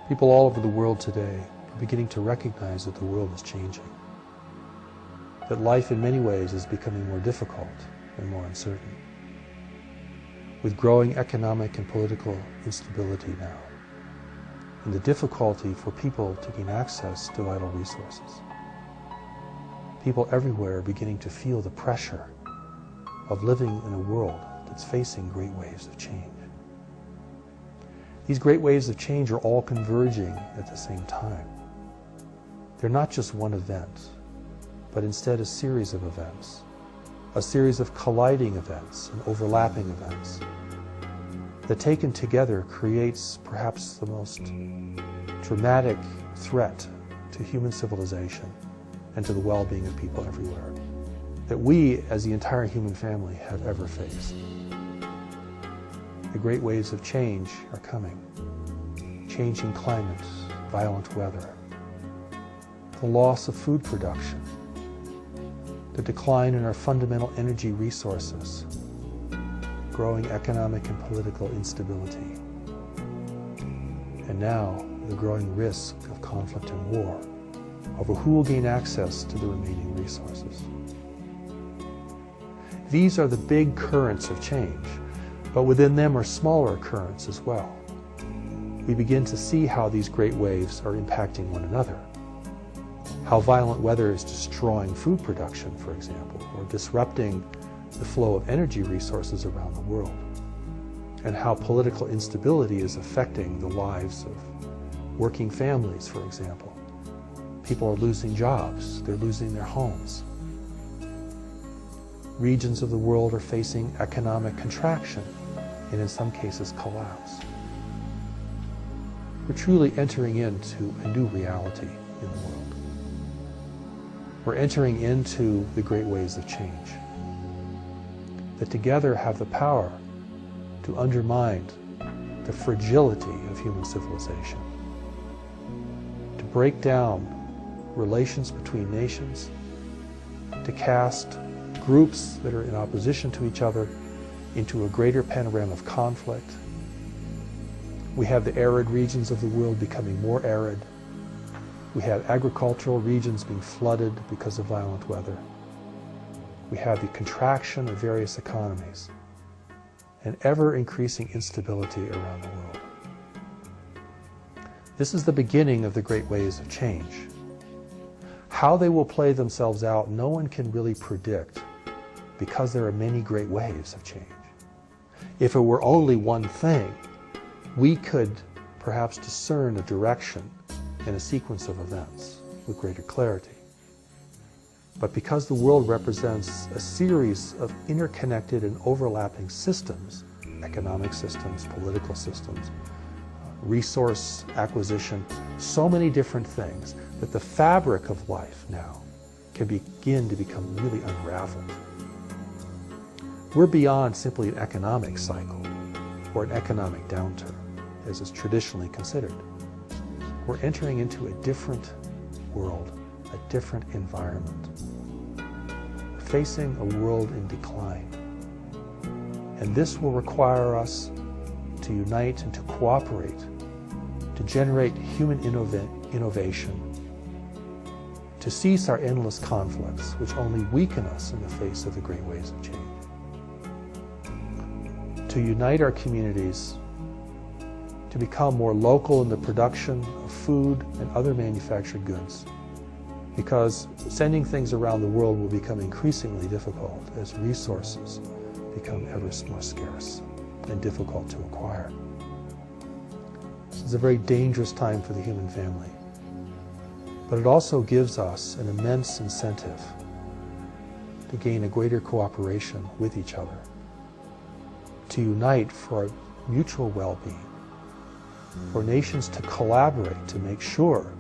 People all over the world today are beginning to recognize that the world is changing, that life in many ways is becoming more difficult and more uncertain, with growing economic and political instability now, and the difficulty for people to gain access to vital resources. People everywhere are beginning to feel the pressure of living in a world that's facing great waves of change. These great waves of change are all converging at the same time. They're not just one event, but instead a series of events, a series of colliding events and overlapping events that taken together creates perhaps the most dramatic threat to human civilization and to the well-being of people everywhere that we, as the entire human family, have ever faced. The great waves of change are coming. Changing climates, violent weather, the loss of food production, the decline in our fundamental energy resources, growing economic and political instability, and now the growing risk of conflict and war over who will gain access to the remaining resources. These are the big currents of change, but within them are smaller currents as well. We begin to see how these great waves are impacting one another, how violent weather is destroying food production, for example, or disrupting the flow of energy resources around the world, and how political instability is affecting the lives of working families, for example. People are losing jobs, they're losing their homes. Regions of the world are facing economic contraction and in some cases collapse. We're truly entering into a new reality in the world. We're entering into the great waves of change that together have the power to undermine the fragility of human civilization, to break down relations between nations, to cast groups that are in opposition to each other into a greater panorama of conflict. We have the arid regions of the world becoming more arid. We have agricultural regions being flooded because of violent weather. We have the contraction of various economies and ever-increasing instability around the world. This is the beginning of the great waves of change. How they will play themselves out, no one can really predict because there are many great waves of change. If it were only one thing, we could perhaps discern a direction and a sequence of events with greater clarity. But because the world represents a series of interconnected and overlapping systems, economic systems, political systems, resource acquisition, so many different things, that the fabric of life now can begin to become really unraveled. We're beyond simply an economic cycle or an economic downturn, as is traditionally considered. We're entering into a different world, a different environment. We're facing a world in decline. And this will require us to unite and to cooperate, to generate human innovation, to cease our endless conflicts, which only weaken us in the face of the great waves of change. To unite our communities, to become more local in the production of food and other manufactured goods, because sending things around the world will become increasingly difficult as resources become ever more scarce and difficult to acquire. This is a very dangerous time for the human family, but it also gives us an immense incentive to gain a greater cooperation with each other, to unite for our mutual well-being, for nations to collaborate to make sure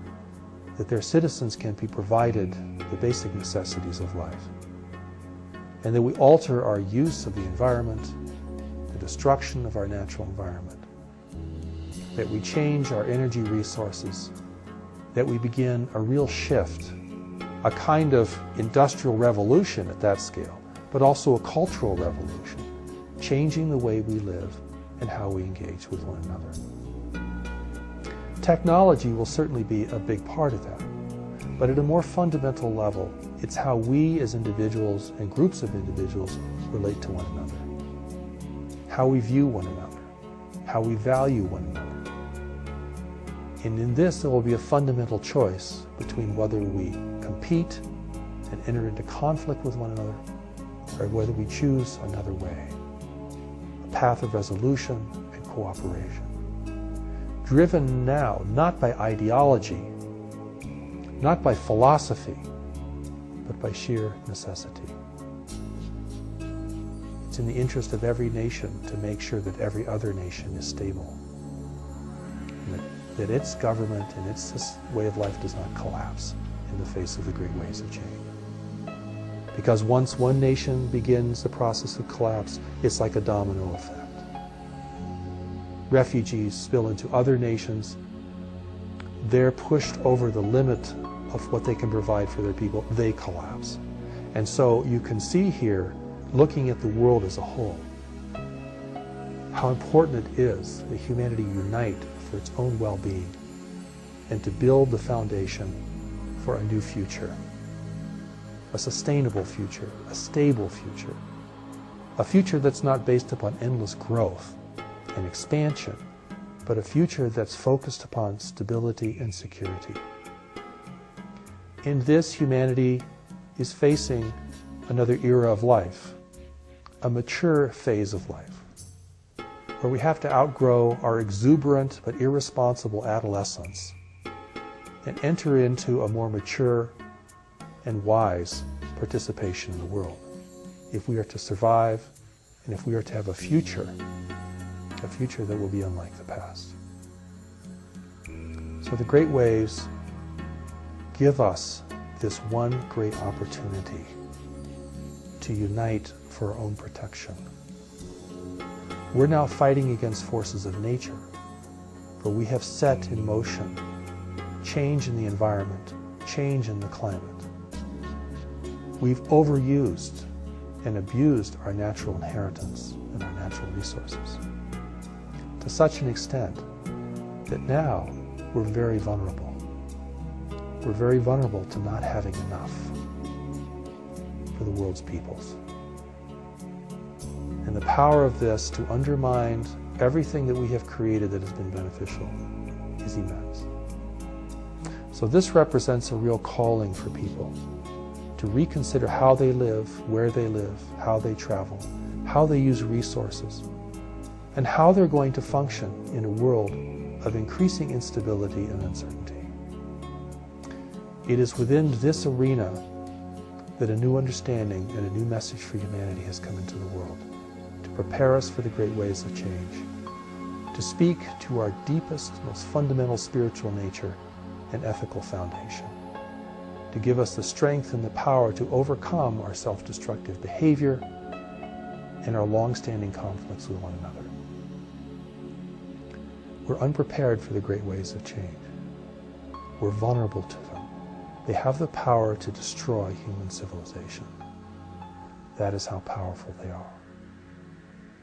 that their citizens can be provided the basic necessities of life, and that we alter our use of the environment, the destruction of our natural environment, that we change our energy resources, that we begin a real shift, a kind of industrial revolution at that scale, but also a cultural revolution, changing the way we live and how we engage with one another. Technology will certainly be a big part of that. But at a more fundamental level, it's how we as individuals and groups of individuals relate to one another, how we view one another, how we value one another. And in this, there will be a fundamental choice between whether we compete and enter into conflict with one another, or whether we choose another way, a path of resolution and cooperation, driven now not by ideology, not by philosophy, but by sheer necessity. It's in the interest of every nation to make sure that every other nation is stable, and that its government and its way of life does not collapse in the face of the great waves of change. Because once one nation begins the process of collapse, it's like a domino effect. Refugees spill into other nations. They're pushed over the limit of what they can provide for their people. They collapse. And so you can see here, looking at the world as a whole, how important it is that humanity unite for its own well-being and to build the foundation for a new future, a sustainable future, a stable future, a future that's not based upon endless growth and expansion, but a future that's focused upon stability and security. In this, humanity is facing another era of life, a mature phase of life, where we have to outgrow our exuberant but irresponsible adolescence and enter into a more mature and wise participation in the world, if we are to survive and if we are to have a future that will be unlike the past. So the great waves give us this one great opportunity to unite for our own protection. We're now fighting against forces of nature, for we have set in motion change in the environment, change in the climate. We've overused and abused our natural inheritance and our natural resources to such an extent that now we're very vulnerable. We're very vulnerable to not having enough for the world's peoples. And the power of this to undermine everything that we have created that has been beneficial is immense. So this represents a real calling for people to reconsider how they live, where they live, how they travel, how they use resources, and how they're going to function in a world of increasing instability and uncertainty. It is within this arena that a new understanding and a new message for humanity has come into the world, to prepare us for the great ways of change, to speak to our deepest, most fundamental spiritual nature and ethical foundation, to give us the strength and the power to overcome our self-destructive behavior and our long-standing conflicts with one another. We're unprepared for the great ways of change. We're vulnerable to them. They have the power to destroy human civilization. That is how powerful they are.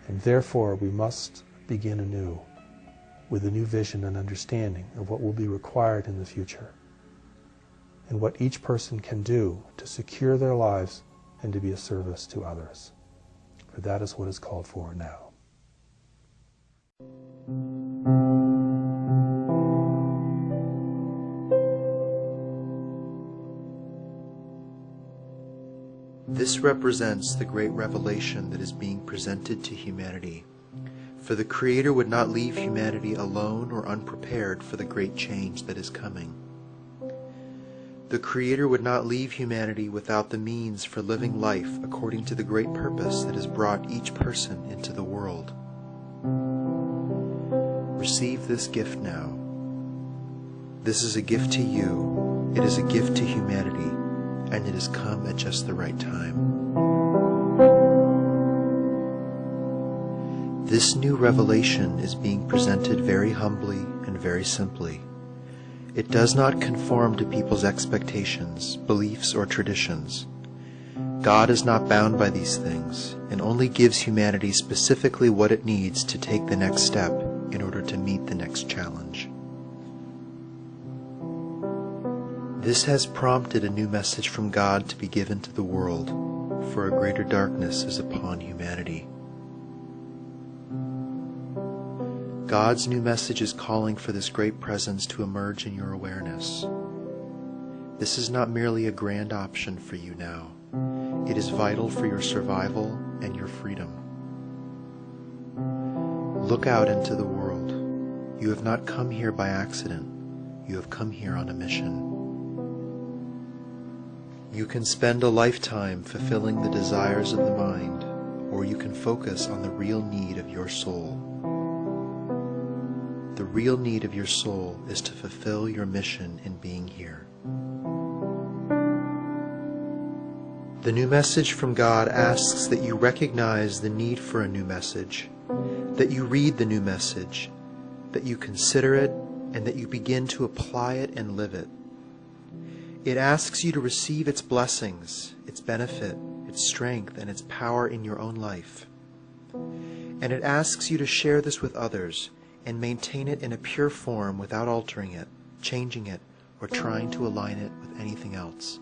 And therefore, we must begin anew with a new vision and understanding of what will be required in the future, and what each person can do to secure their lives and to be a service to others. For that is what is called for now. This represents the great revelation that is being presented to humanity. For the Creator would not leave humanity alone or unprepared for the great change that is coming. The Creator would not leave humanity without the means for living life according to the great purpose that has brought each person into the world. Receive this gift now. This is a gift to you. It is a gift to humanity, and it has come at just the right time. This new revelation is being presented very humbly and very simply. It does not conform to people's expectations, beliefs, or traditions. God is not bound by these things, and only gives humanity specifically what it needs to take the next step in order to meet the next challenge. This has prompted a new message from God to be given to the world, for a greater darkness is upon humanity. God's new message is calling for this great presence to emerge in your awareness. This is not merely a grand option for you now. It is vital for your survival and your freedom. Look out into the world. You have not come here by accident. You have come here on a mission. You can spend a lifetime fulfilling the desires of the mind, or you can focus on the real need of your soul. The real need of your soul is to fulfill your mission in being here. The new message from God asks that you recognize the need for a new message, that you read the new message, that you consider it, and that you begin to apply it and live it. It asks you to receive its blessings, its benefit, its strength, and its power in your own life. And it asks you to share this with others and maintain it in a pure form without altering it, changing it, or trying to align it with anything else.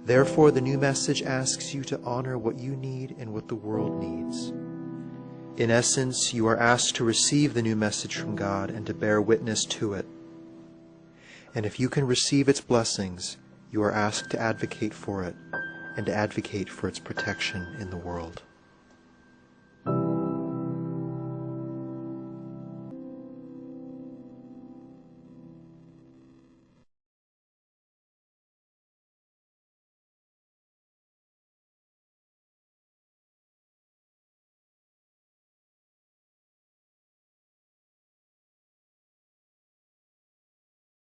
Therefore, the new message asks you to honor what you need and what the world needs. In essence, you are asked to receive the new message from God and to bear witness to it. And if you can receive its blessings, you are asked to advocate for it and to advocate for its protection in the world.